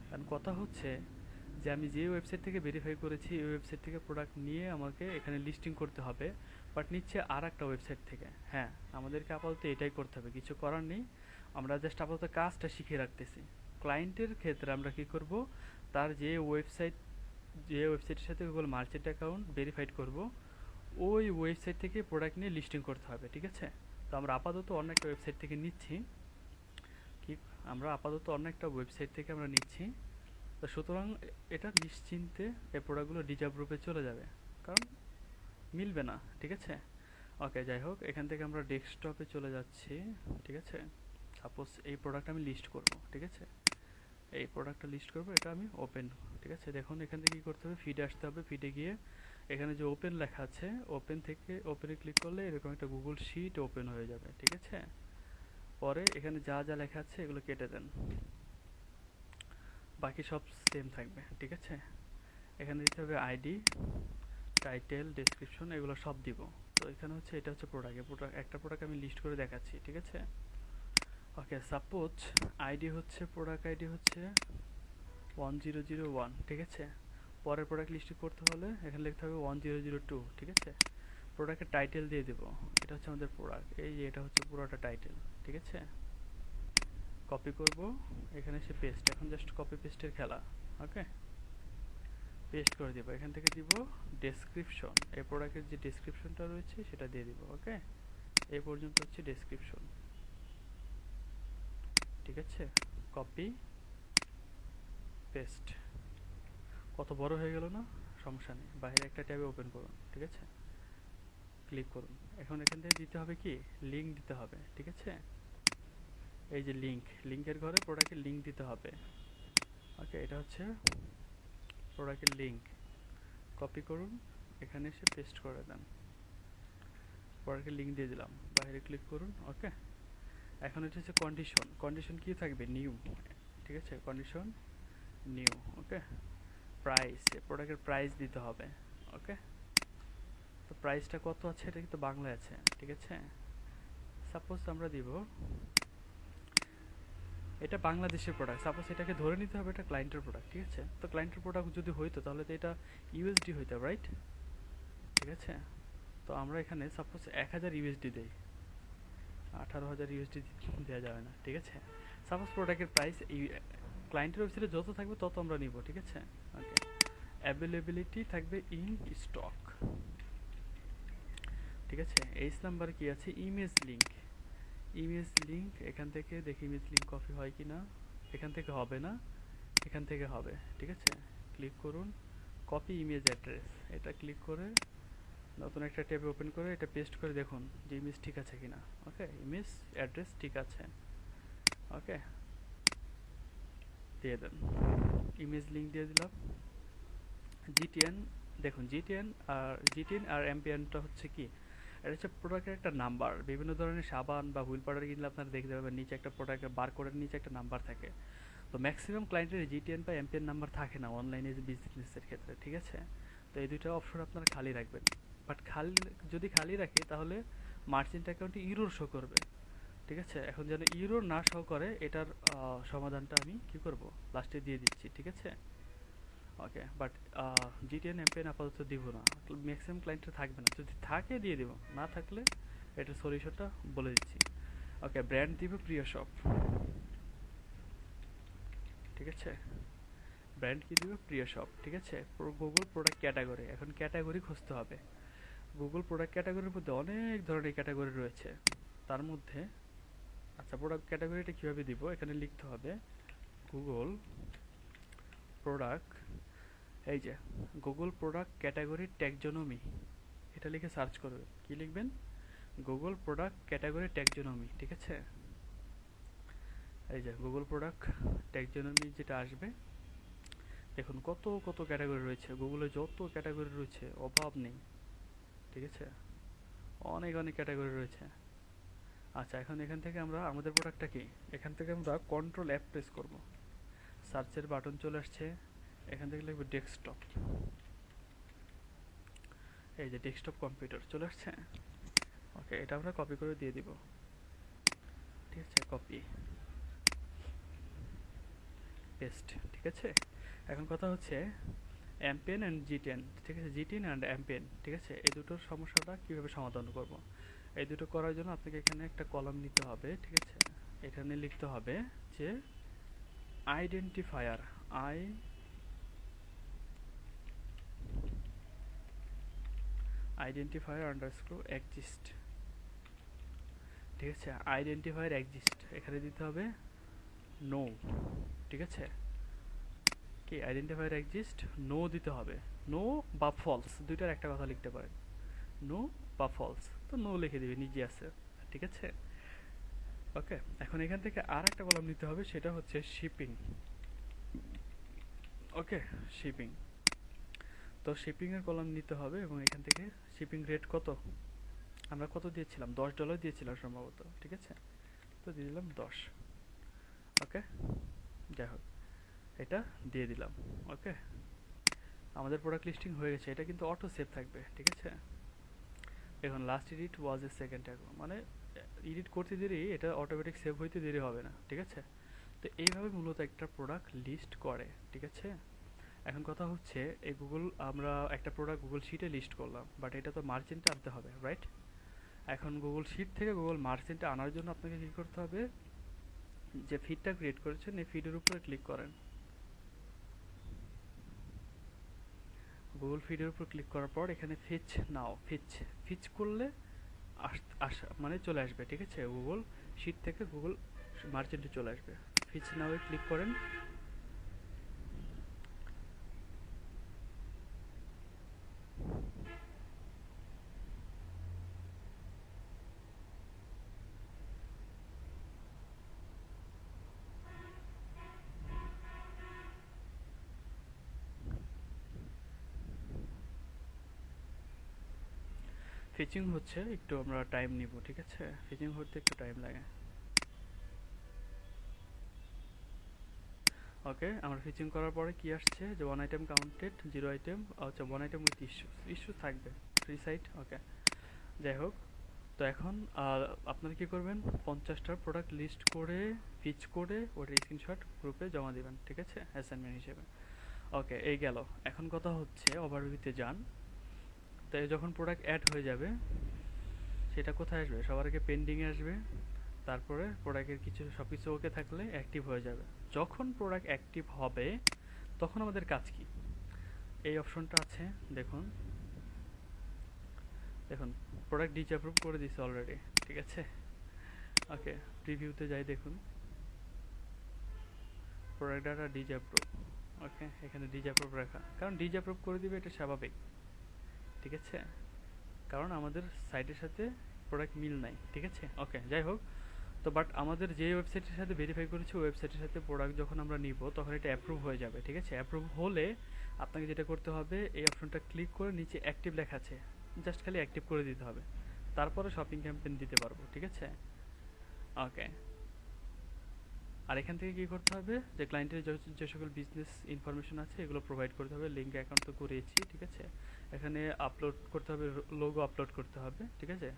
কারণ কথা হচ্ছে যে আমি যে ওয়েবসাইট থেকে ভেরিফাই করেছি এই ওয়েবসাইট থেকে প্রোডাক্ট নিয়ে আমাকে এখানে লিস্টিং করতে হবে, বাট নিচ্ছে আর একটা ওয়েবসাইট থেকে। হ্যাঁ, আমাদেরকে আপাতত এটাই করতে হবে, কিছু করার নেই। আমরা জাস্ট আপাতত কাজটা শিখে রাখতেছি। ক্লায়েন্টের ক্ষেত্রে আমরা কি করব, তার যে ওয়েবসাইটের সাথে গুগল মার্চেন্ট অ্যাকাউন্ট ভেরিফাইড করব, ওই ওয়েবসাইট থেকে প্রোডাক্ট নিয়ে লিস্টিং করতে হবে, ঠিক আছে? তো আমরা আপাতত অন্য একটা ওয়েবসাইট থেকে নিচ্ছি, কি আমরা আপাতত অন্য একটা ওয়েবসাইট থেকে আমরা নিচ্ছি। তো সুতরাং এটা নিশ্চিন্তে এই প্রোডাক্টগুলো ডিজার্ভ গ্রুপে চলে যাবে, কারণ মিলবে না, ঠিক আছে? ওকে, যাই হোক, এখান থেকে আমরা ডেস্কটপে চলে যাচ্ছি, ঠিক আছে? সাপোজ এই প্রোডাক্ট আমি লিস্ট করব, ঠিক আছে? এই প্রোডাক্টটা লিস্ট করব, এটা আমি ওপেন, ঠিক আছে? দেখুন এখান থেকে কী করতে হবে, ফিডে আসতে হবে। ফিডে গিয়ে এখানে যে ওপেন লেখা আছে, ওপেন থেকে ওপেনে ক্লিক করলে এরকম একটা গুগল শিট ওপেন হয়ে যাবে, ঠিক আছে? পরে এখানে যা যা লেখা আছে এগুলো কেটে দেন, বাকি সব সেম থাকবে, ঠিক আছে? এখানে দিতে হবে আইডি, টাইটেল, ডেসক্রিপশন, এগুলো সব দিব। তো এখানে হচ্ছে এটা হচ্ছে একটা প্রোডাক্ট আমি লিস্ট করে দেখাচ্ছি, ঠিক আছে? ওকে, সাপোজ আইডি হচ্ছে প্রোডাক্ট আইডি হচ্ছে 1001, ঠিক আছে? পরের প্রোডাক্ট লিস্ট করতে হলে এখানে লিখতে হবে 1002, ঠিক আছে? প্রোডাক্টের টাইটেল দিয়ে দেবো, এটা হচ্ছে আমাদের প্রোডাক্ট, এই যে এটা হচ্ছে পুরোটা টাইটেল, ঠিক আছে? কপি করব, এখানে এসে পেস্ট, এখন জাস্ট কপি পেস্টের খেলা। ওকে, পেস্ট করে দিব, এখান থেকে দিব ডেসক্রিপশন, এই প্রোডাক্টের যে ডেসক্রিপশনটা রয়েছে সেটা দিয়ে দিব। ওকে, এই পর্যন্ত হচ্ছে ডেসক্রিপশন, ঠিক আছে? কপি পেস্ট, কত বড় হয়ে গেল না? সমস্যা নেই, বাইরে একটা ট্যাবে ওপেন করুন, ঠিক আছে? ক্লিক করুন, এখন এখান থেকে দিতে হবে কি, লিঙ্ক দিতে হবে, ঠিক আছে? এই যে লিঙ্কের ঘরে প্রোডাক্টের লিঙ্ক দিতে হবে। ওকে, এটা হচ্ছে প্রোডাক্টের লিঙ্ক, কপি করুন, এখানে এসে পেস্ট করে দেন, প্রোডাক্টের লিঙ্ক দিয়ে দিলাম, বাইরে ক্লিক করুন। ওকে, এখন এটা হচ্ছে কন্ডিশন কি থাকবে, নিউ, ঠিক আছে? Condition new. ওকে, প্রাইস, প্রোডাক্টের প্রাইস দিতে হবে। ওকে, তো প্রাইসটা কত আছে, এটা কিন্তু বাংলায় আছে, ঠিক আছে? সাপোজ আমরা দিব, এটা বাংলাদেশের প্রোডাক্ট, সাপোজ এটাকে ধরে নিতে হবে এটা ক্লায়েন্টের প্রোডাক্ট, ঠিক আছে? তো ক্লায়েন্টের প্রোডাক্ট যদি হইতো তাহলে তো এটা ইউএসডি হইতো, রাইট? ঠিক আছে, তো আমরা এখানে সাপোজ 1000 ইউএসডি দেই, 18000 ইউএসডি দেওয়া যাবে না, ঠিক আছে? সাপোজ প্রোডাক্টের প্রাইস ক্লায়েন্টের ওয়েবসাইটে যত থাকবে তত আমরা নিব, ঠিক আছে? ওকে, অ্যাভেলেবিলিটি থাকবে ইন স্টক, ঠিক আছে? এইচ নাম্বার কি আছে, ইমেজ লিঙ্ক, এখান থেকে দেখি ইমেজ লিঙ্ক কপি হয় কি না, এখান থেকে হবে না, এখান থেকে হবে, ঠিক আছে? ক্লিক করুন, কপি ইমেজ অ্যাড্রেস, এটা ক্লিক করে নতুন একটা ট্যাবে ওপেন করে এটা পেস্ট করে দেখুন যে ইমেজ ঠিক আছে কিনা। ওকে, ইমেজ অ্যাড্রেস ঠিক আছে। ওকে, দিয়ে দেন, ইমেজ লিঙ্ক দিয়ে দিলাম। জিটিএন, দেখুন জিটিএন আর এমপিএনটা হচ্ছে কি, এটা হচ্ছে প্রোডাক্টের একটা নাম্বার। বিভিন্ন ধরনের সাবান বা হুইল পাউডার কিনলে আপনারা দেখতে পাবেন নিচে একটা প্রোডাক্টের বারকোডের নিচে একটা নাম্বার থাকে। তো ম্যাক্সিমাম ক্লায়েন্টের জিটিএন বা এমপিএন নাম্বার থাকে না অনলাইনে বিজনেসের ক্ষেত্রে, ঠিক আছে? তো এই দুইটা অপশন আপনারা খালি রাখবেন, বাট যদি খালি রাখি তাহলে মার্চেন্ট অ্যাকাউন্টে ইরোর শো করবে, ঠিক আছে? এখন যেন ইরোর না শো করে এটার সমাধানটা আমি কি করব, লাস্টে দিয়ে দিচ্ছি, ঠিক আছে? ওকে, বাট জিটিএন এমপিএন আপাতত দিব না, ম্যাক্সিমাম ক্লায়েন্টের থাকবে না, যদি থাকে দিয়ে দিব, না থাকলে এটার সলিউশনটা বলে দিচ্ছি। ওকে, ব্র্যান্ড দিব প্রিয় শপ, ঠিক আছে? ব্র্যান্ড কি দিব, প্রিয় শপ, ঠিক আছে? গুগল প্রোডাক্ট ক্যাটাগরি, এখন ক্যাটাগরি খুঁজতে হবে। গুগল প্রোডাক্ট ক্যাটাগরির মধ্যে অনেক ধরনের ক্যাটাগরি রয়েছে, তার মধ্যে আচ্ছা প্রোডাক্ট ক্যাটাগরিটা কীভাবে দিব, এখানে লিখতে হবে গুগল প্রোডাক্ট, এই যে গুগল প্রোডাক্ট ক্যাটাগরি ট্যাক্সোনমি, এটা লিখে সার্চ করবেন, কি লিখবেন, গুগল প্রোডাক্ট ক্যাটাগরি ট্যাক্সোনমি, ঠিক আছে? এই যে গুগল প্রোডাক্ট ট্যাক্সোনমি যেটা আসবে, দেখুন কত কত ক্যাটাগরি রয়েছে, গুগলে যত ক্যাটাগরি রয়েছে অভাব নেই, ঠিক আছে? অনেক অনেক ক্যাটাগরি রয়েছে। আচ্ছা, এখন এখান থেকে আমরা আমাদের প্রোডাক্টটা কি, এখান থেকে আমরা কন্ট্রোল অ্যাপ প্রেস করব, সার্চের বাটন চলে আসছে, এখান থেকে লিখব ডেস্কটপ, এই যে ডেস্কটপ কম্পিউটার চলে আসছে। ওকে, এটা আমরা কপি করে দিয়ে দিব, ঠিক আছে? কপি পেস্ট, ঠিক আছে? এখন কথা হচ্ছে এমপিএন অ্যান্ড জিটেন, ঠিক আছে? জিটেন অ্যান্ড এমপিএন, ঠিক আছে? এই দুটোর সমস্যাটা কীভাবে সমাধান করব, এই দুটো করার জন্য আপনাকে এখানে একটা কলাম নিতে হবে, ঠিক আছে? এখানে লিখতে হবে যে আইডেন্টিফায়ার, আইডেন্টিফায়ার আন্ডারস্কোর এক্সিস্ট, ঠিক আছে। আইডেন্টিফায়ার এক্সিস্ট এখানে দিতে হবে নো, ঠিক আছে। কি আইডেন্টিফায়ার এক্সিস্ট নো দিতে হবে, নো বা ফলস দুইটার একটা কথা লিখতে পারেন, নো বা ফলস, তো নো লিখে দিবে নিজে আছে, ঠিক আছে। ওকে, এখন এখান থেকে আর একটা কলাম নিতে হবে, সেটা হচ্ছে শিপিং। ওকে, শিপিং, তো শিপিং এর কলাম নিতে হবে এবং এখান থেকে শিপিং রেট কত, আমরা কত দিয়েছিলাম, $10 দিয়েছিলাম সম্ভবত, ঠিক আছে। তো দিয়ে দিলাম 10। ওকে, যাই হোক এটা দিয়ে দিলাম। ওকে, আমাদের প্রোডাক্ট লিস্টিং হয়ে গেছে, এটা কিন্তু অটো সেভ থাকবে, ঠিক আছে। এখন লাস্ট এডিট ওয়াজ এ সেকেন্ড অ্যাগো, মানে এডিট করতে দেরি, এটা অটোমেটিক সেভ হইতে দেরি হবে না, ঠিক আছে। তো এইভাবে মূলত একটা প্রোডাক্ট লিস্ট করে, ঠিক আছে। এখন কথা হচ্ছে এই গুগল, আমরা একটা প্রোডাক্ট গুগল শিটে লিস্ট করলাম, বাট এটা তো মার্চেন্টে আনতে হবে, রাইট। এখন গুগল শিট থেকে গুগল মার্চেন্টে আনার জন্য আপনাকে কী করতে হবে, যে ফিডটা ক্রিয়েট করেছেন এই ফিডের উপরে ক্লিক করেন। গুগল ফিডের উপর ক্লিক করার পর এখানে ফিচ নাও, ফিচ করলে মানে চলে আসবে, ঠিক আছে। গুগল শিট থেকে গুগল মার্চেন্টে চলে আসবে। ফিচ নাও এ ক্লিক করেন। ফিচিং হচ্ছে, একটু আমরা টাইম নিব, ঠিক আছে। ফিচিং হতে একটু টাইম লাগে। ওকে, আমার ফিচিং করার পরে কি আসছে, যে 1 আইটেম কাউন্টেড, 0 আইটেম, আচ্ছা 1 আইটেম উইথ ইস্যু থাকবে, ফ্রি সাইট। ওকে, যাই হোক, তো এখন আপনারা কি করবেন, 50টার প্রোডাক্ট লিস্ট করে ফিচ করে ওটা স্ক্রিনশট গ্রুপে জমা দিবেন, ঠিক আছে, অ্যাসাইনমেন্ট হিসেবে। ওকে, এই গেল। এখন কথা হচ্ছে ওভারভিউতে যান। তো যখন প্রোডাক্ট অ্যাড হয়ে যাবে সেটা কোথায় আসবে, সবার আগে পেন্ডিংয়ে আসবে, তারপরে প্রোডাক্টের সব কিছু ওকে থাকলে অ্যাক্টিভ হয়ে যাবে। যখন প্রোডাক্ট অ্যাক্টিভ হবে তখন আমাদের কাজ কি, এই অপশনটা আছে, দেখুন দেখুন প্রোডাক্ট ডিসঅ্যাপ্রুভ করে দিছে অলরেডি, ঠিক আছে। ওকে, প্রিভিউতে যাই, দেখুন প্রোডাক্ট ডাটা ডিসঅ্যাপ্রুভ। ওকে, এখানে ডিসঅ্যাপ্রুভ রাখা, কারণ ডিসঅ্যাপ্রুভ করে দিবে এটা স্বাভাবিক, ঠিক আছে, কারণ আমাদের সাইটের সাথে প্রোডাক্ট মিল নাই, ঠিক আছে। ওকে, যাই হোক, তো বাট আমাদের যে ওয়েবসাইটের সাথে ভেরিফাই করেছি ওই ওয়েবসাইটের সাথে প্রোডাক্ট যখন আমরা নিব তখন এটা অ্যাপ্রুভ হয়ে যাবে, ঠিক আছে। অ্যাপ্রুভ হলে আপনাকে যেটা করতে হবে, এই অপশনটা ক্লিক করে নিচে অ্যাক্টিভ লেখা আছে, জাস্ট খালি অ্যাক্টিভ করে দিতে হবে, তারপরে শপিং ক্যাম্পেইন দিতে পারবো, ঠিক আছে। ওকে, আর এখান থেকে কি করতে হবে, যে ক্লায়েন্টের যে সকল বিজনেস ইনফরমেশন আছে এগুলো প্রোভাইড করতে হবে, লিঙ্ক অ্যাকাউন্ট তো করেছি, ঠিক আছে। এখানে আপলোড করতে হবে, লোগো আপলোড করতে হবে, ঠিক আছে,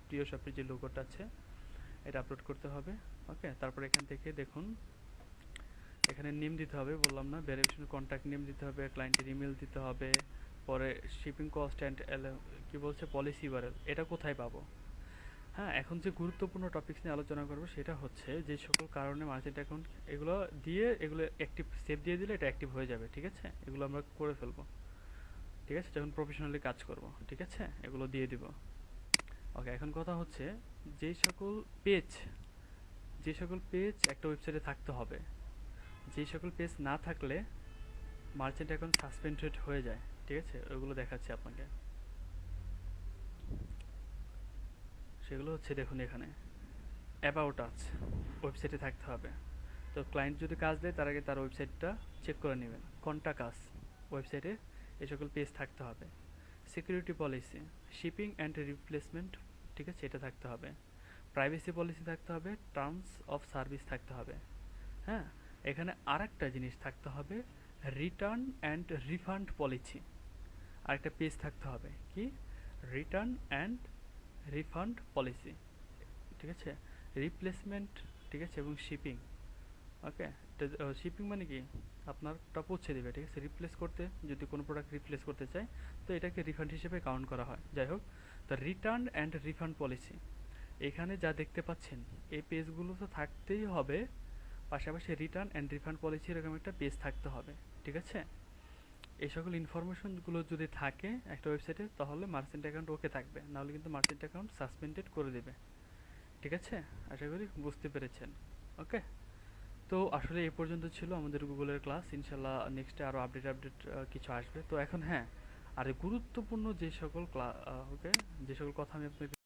প্রিয় শপের যে লোগোটা আছে এটা আপলোড করতে হবে। ওকে, তারপর এখান থেকে দেখুন এখানে নেম দিতে হবে, বললাম না, ভেরিফিকেশন কন্ট্যাক্ট নেম দিতে হবে, ক্লায়েন্টের ইমেল দিতে হবে, পরে শিপিং কস্ট অ্যান্ড কি বলছে পলিসি ইউআরএল, এটা কোথায় পাবো। হ্যাঁ, এখন যে গুরুত্বপূর্ণ টপিকস নিয়ে আলোচনা করব সেটা হচ্ছে যে সকল কারণে মার্চেন্ট অ্যাকাউন্ট, এগুলো দিয়ে এগুলো অ্যাক্টিভ সেভ দিয়ে দিলে এটা অ্যাক্টিভ হয়ে যাবে, ঠিক আছে। এগুলো আমরা করে ফেলবো, ঠিক আছে, যখন প্রফেশনালি কাজ করব, ঠিক আছে, এগুলো দিয়ে দিব। ওকে, এখন কথা হচ্ছে যে সকল পেজ একটা ওয়েবসাইটে থাকতে হবে, যে সকল পেজ না থাকলে মার্চেন্ট অ্যাকাউন্ট সাসপেন্ডেড হয়ে যায়, ঠিক আছে, ওগুলো দেখাচ্ছি আপনাকে। সেগুলো হচ্ছে দেখুন এখানে অ্যাবাউট আস ওয়েবসাইটে থাকতে হবে। তো ক্লায়েন্ট যদি কাজ দেয় তার আগে তার ওয়েবসাইটটা চেক করে নেবেন। কন্টাক্ট আস ওয়েবসাইটে এই সকল পেজ থাকতে হবে। Security policy, shipping and replacement, ঠিক আছে, এটা থাকতে হবে। প্রাইভেসি পলিসি থাকতে হবে, টার্মস অফ সার্ভিস থাকতে হবে। হ্যাঁ, এখানে আরেকটা জিনিস থাকতে হবে, রিটার্ন অ্যান্ড রিফান্ড পলিসি, আরেকটা পেজ থাকতে হবে, কি, রিটার্ন অ্যান্ড রিফান্ড পলিসি, ঠিক আছে। রিপ্লেসমেন্ট, ঠিক আছে, এবং শিপিং। ওকে, শিপিং মানে কি, আপনারটা পৌঁছে দেবে, ঠিক আছে। রিপ্লেস করতে, যদি কোনো প্রোডাক্ট রিপ্লেস করতে চায় তো এটাকে রিফান্ড হিসেবে কাউন্ট করা হয়। যাই হোক, তো রিটার্ন অ্যান্ড রিফান্ড পলিসি, এখানে যা দেখতে পাচ্ছেন এই পেজগুলো তো থাকতেই হবে, পাশাপাশি রিটার্ন অ্যান্ড রিফান্ড পলিসি এরকম একটা পেজ থাকতে হবে, ঠিক আছে। এই সকল ইনফরমেশনগুলো যদি থাকে একটা ওয়েবসাইটে, তাহলে মার্চেন্ট অ্যাকাউন্ট ওকে থাকবে, নাহলে কিন্তু মার্চেন্ট অ্যাকাউন্ট সাসপেন্ডেড করে দেবে। ঠিক আছে, আশা করি বুঝতে পেরেছেন। ওকে, তো আসলে এ পর্যন্ত ছিল আমাদের গুগলের ক্লাস। ইনশাল্লাহ নেক্সটে আরও আপডেট কিছু আসবে। তো এখন হ্যাঁ, আর গুরুত্বপূর্ণ যে সকল ওকে, যে সকল কথা আমি আপনাকে